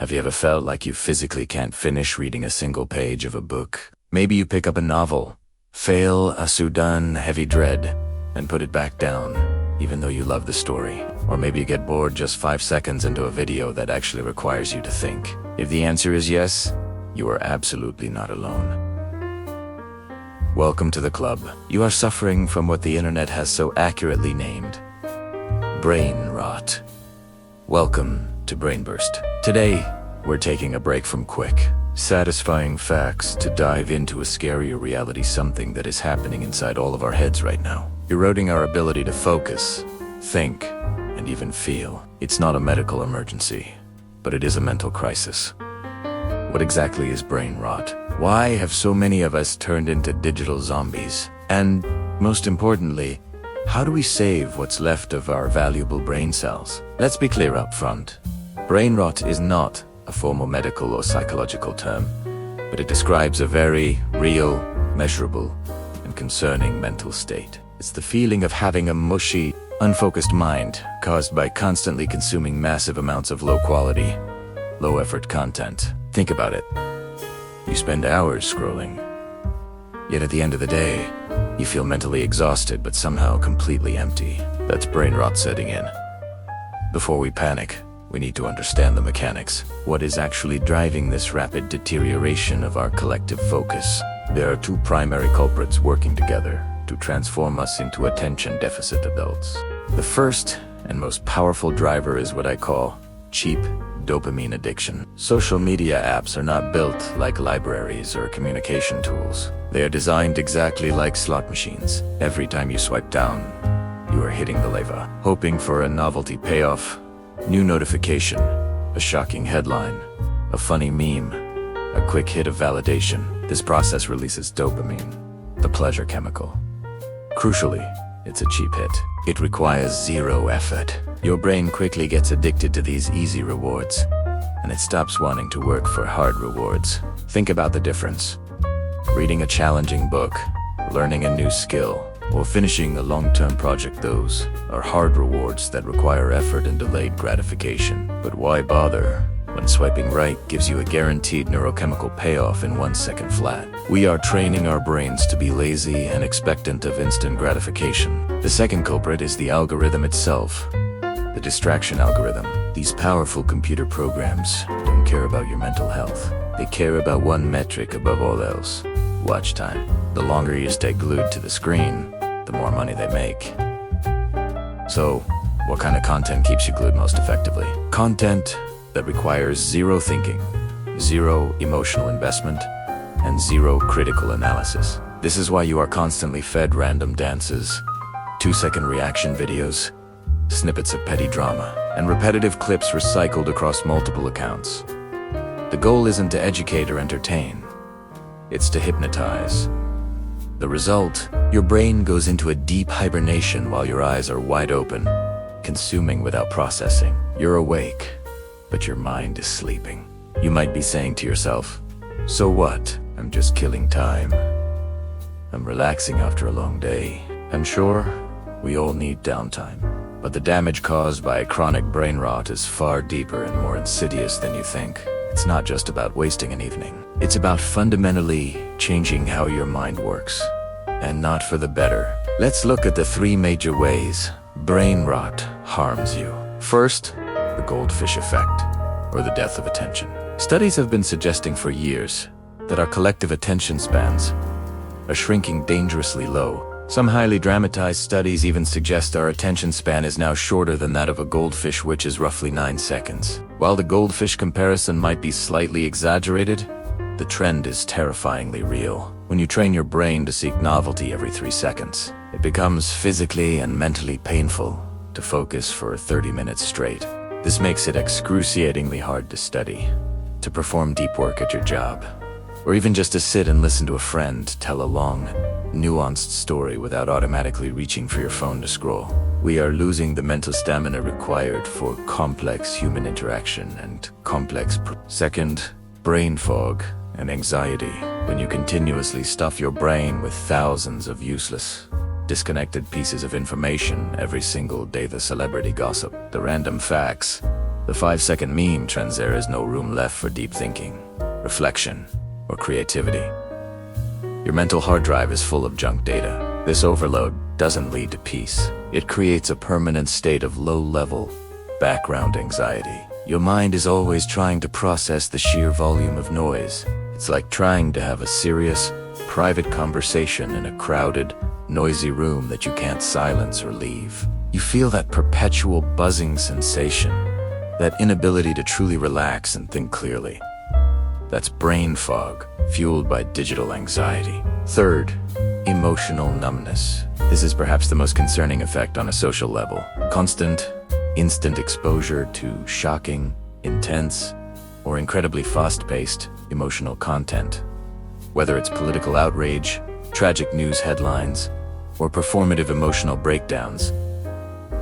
Have you ever felt like you physically can't finish reading a single page of a book? Maybe you pick up a novel, fail a sudden heavy dread, and put it back down, even though you love the story. Or maybe you get bored just 5 seconds into a video that actually requires you to think. If the answer is yes, you are absolutely not alone. Welcome to the club. You are suffering from what the internet has so accurately named brain rot. Welcome to Brainburst. Today, we're taking a break from quick, satisfying facts to dive into a scarier reality, something that is happening inside all of our heads right now, eroding our ability to focus, think, and even feel. It's not a medical emergency, but it is a mental crisis. What exactly is brain rot? Why have so many of us turned into digital zombies? And most importantly, how do we save what's left of our valuable brain cells? Let's be clear up front. Brain rot is not a formal medical or psychological term, but it describes a very real, measurable, and concerning mental state. It's the feeling of having a mushy, unfocused mind caused by constantly consuming massive amounts of low-quality, low-effort content. Think about it. You spend hours scrolling, yet at the end of the day, you feel mentally exhausted but somehow completely empty. That's brain rot setting in. Before we panic, we need to understand the mechanics. What is actually driving this rapid deterioration of our collective focus? There are two primary culprits working together to transform us into attention deficit adults. The first and most powerful driver is what I call cheap dopamine addiction. Social media apps are not built like libraries or communication tools. They are designed exactly like slot machines. Every time you swipe down, you are hitting the lever, hoping for a novelty payoff, new notification, a shocking headline, a funny meme, a quick hit of validation. This process releases dopamine, the pleasure chemical. Crucially, it's a cheap hit. It requires zero effort. Your brain quickly gets addicted to these easy rewards, and it stops wanting to work for hard rewards. Think about the difference. Reading a challenging book, learning a new skill, or finishing a long-term project, those are hard rewards that require effort and delayed gratification. But why bother when swiping right gives you a guaranteed neurochemical payoff in 1 second flat? We are training our brains to be lazy and expectant of instant gratification. The second culprit is the algorithm itself. The distraction algorithm. These powerful computer programs don't care about your mental health. They care about one metric above all else: watch time. The longer you stay glued to the screen, the more money they make. So, what kind of content keeps you glued most effectively? Content that requires zero thinking, zero emotional investment, and zero critical analysis. This is why you are constantly fed random dances, 2-second reaction videos, snippets of petty drama, and repetitive clips recycled across multiple accounts. The goal isn't to educate or entertain, it's to hypnotize. The result, your brain goes into a deep hibernation while your eyes are wide open, consuming without processing. You're awake, but your mind is sleeping. You might be saying to yourself, "So what? I'm just killing time. I'm relaxing after a long day." I'm sure we all need downtime. But the damage caused by chronic brain rot is far deeper and more insidious than you think. It's not just about wasting an evening. It's about fundamentally changing how your mind works, and not for the better. Let's look at the 3 major ways brain rot harms you. First, the goldfish effect, or the death of attention. Studies have been suggesting for years that our collective attention spans are shrinking dangerously low. Some highly dramatized studies even suggest our attention span is now shorter than that of a goldfish, which is roughly 9 seconds. While the goldfish comparison might be slightly exaggerated, the trend is terrifyingly real. When you train your brain to seek novelty every 3 seconds, it becomes physically and mentally painful to focus for 30 minutes straight. This makes it excruciatingly hard to study, to perform deep work at your job, or even just to sit and listen to a friend tell a long, nuanced story without automatically reaching for your phone to scroll. We are losing the mental stamina required for complex human interaction and Second, brain fog and anxiety. When you continuously stuff your brain with thousands of useless, disconnected pieces of information every single day, the celebrity gossip, the random facts, The 5-second meme trends, there is no room left for deep thinking, reflection, or creativity. Your mental hard drive is full of junk data. This overload doesn't lead to peace. It creates a permanent state of low-level background anxiety. Your mind is always trying to process the sheer volume of noise. It's like trying to have a serious, private conversation in a crowded, noisy room that you can't silence or leave. You feel that perpetual buzzing sensation, that inability to truly relax and think clearly. That's brain fog, fueled by digital anxiety. Third, emotional numbness. This is perhaps the most concerning effect on a social level. Constant, instant exposure to shocking, intense, or incredibly fast-paced emotional content. Whether it's political outrage, tragic news headlines, or performative emotional breakdowns,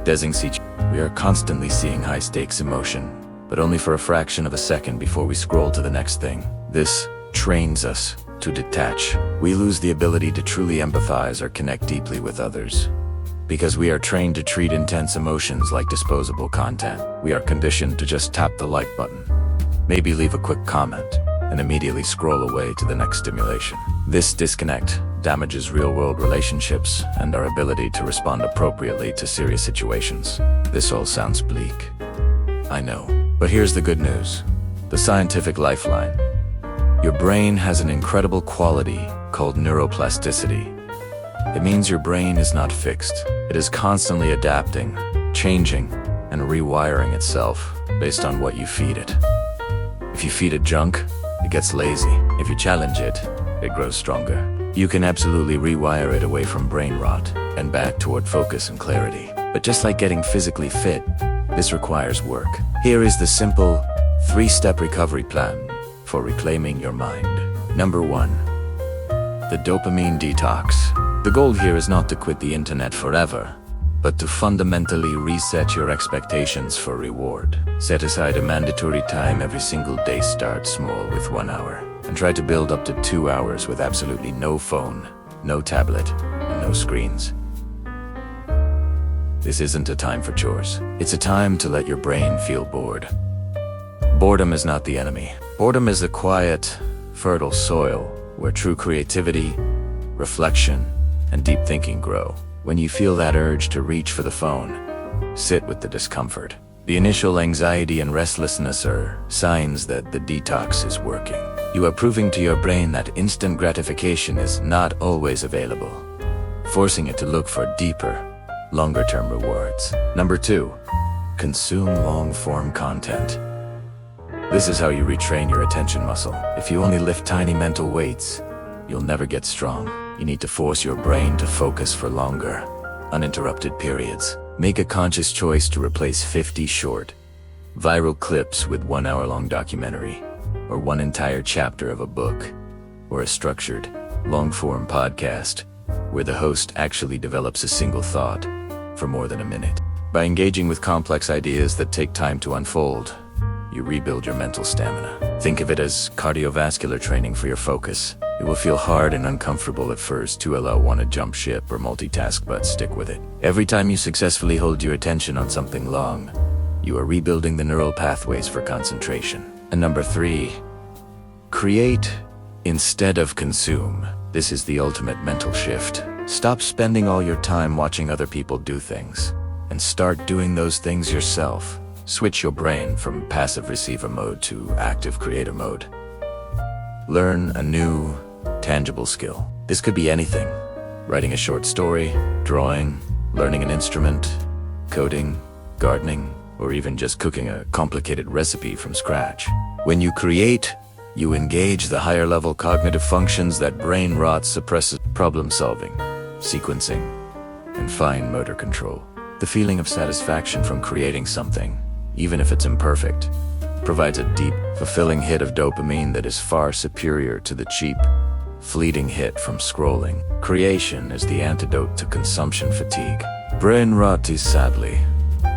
we are constantly seeing high-stakes emotion, but only for a fraction of a second before we scroll to the next thing. This trains us to detach. We lose the ability to truly empathize or connect deeply with others. Because we are trained to treat intense emotions like disposable content, we are conditioned to just tap the like button, maybe leave a quick comment, and immediately scroll away to the next stimulation. This disconnect damages real-world relationships and our ability to respond appropriately to serious situations. This all sounds bleak, I know, but here's the good news. The scientific lifeline. Your brain has an incredible quality called neuroplasticity. It means your brain is not fixed. It is constantly adapting, changing, and rewiring itself based on what you feed it. If you feed it junk, it gets lazy. If you challenge it, it grows stronger. You can absolutely rewire it away from brain rot and back toward focus and clarity. But just like getting physically fit, this requires work. Here is the simple 3-step recovery plan for reclaiming your mind. Number 1, the dopamine detox. The goal here is not to quit the internet forever, but to fundamentally reset your expectations for reward. Set aside a mandatory time every single day. Start small with 1 hour, and try to build up to 2 hours with absolutely no phone, no tablet, and no screens. This isn't a time for chores. It's a time to let your brain feel bored. Boredom is not the enemy. Boredom is the quiet, fertile soil where true creativity, reflection, and deep thinking grow. When you feel that urge to reach for the phone, sit with the discomfort. The initial anxiety and restlessness are signs that the detox is working. You are proving to your brain that instant gratification is not always available, forcing it to look for deeper, longer-term rewards. Number 2, consume long-form content. This is how you retrain your attention muscle. If you only lift tiny mental weights, you'll never get strong. You need to force your brain to focus for longer, uninterrupted periods. Make a conscious choice to replace 50 short, viral clips with 1 hour-long documentary, or one entire chapter of a book, or a structured, long-form podcast, where the host actually develops a single thought for more than a minute. By engaging with complex ideas that take time to unfold, you rebuild your mental stamina. Think of it as cardiovascular training for your focus. It will feel hard and uncomfortable at first to allow one to jump ship or multitask, but stick with it. Every time you successfully hold your attention on something long, you are rebuilding the neural pathways for concentration. And number 3, create instead of consume. This is the ultimate mental shift. Stop spending all your time watching other people do things, and start doing those things yourself. Switch your brain from passive receiver mode to active creator mode. Learn a new, tangible skill. This could be anything. Writing a short story, drawing, learning an instrument, coding, gardening, or even just cooking a complicated recipe from scratch. When you create, you engage the higher-level cognitive functions that brain rot suppresses: problem solving, sequencing, and fine motor control. The feeling of satisfaction from creating something, even if it's imperfect, provides a deep, fulfilling hit of dopamine that is far superior to the cheap, fleeting hit from scrolling. Creation is the antidote to consumption fatigue. Brain rot is, sadly,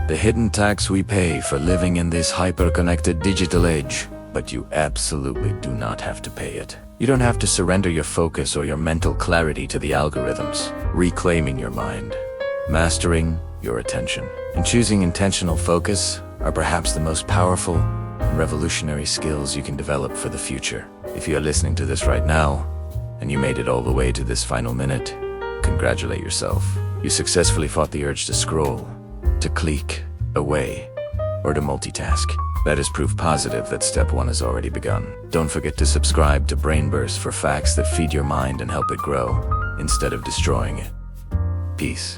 the hidden tax we pay for living in this hyper-connected digital age. But you absolutely do not have to pay it. You don't have to surrender your focus or your mental clarity to the algorithms. Reclaiming your mind, mastering your attention, and choosing intentional focus are perhaps the most powerful and revolutionary skills you can develop for the future. If you are listening to this right now, and you made it all the way to this final minute, congratulate yourself. You successfully fought the urge to scroll, to click away, or to multitask. That is proof positive that step 1 has already begun. Don't forget to subscribe to Brainburst for facts that feed your mind and help it grow, instead of destroying it. Peace.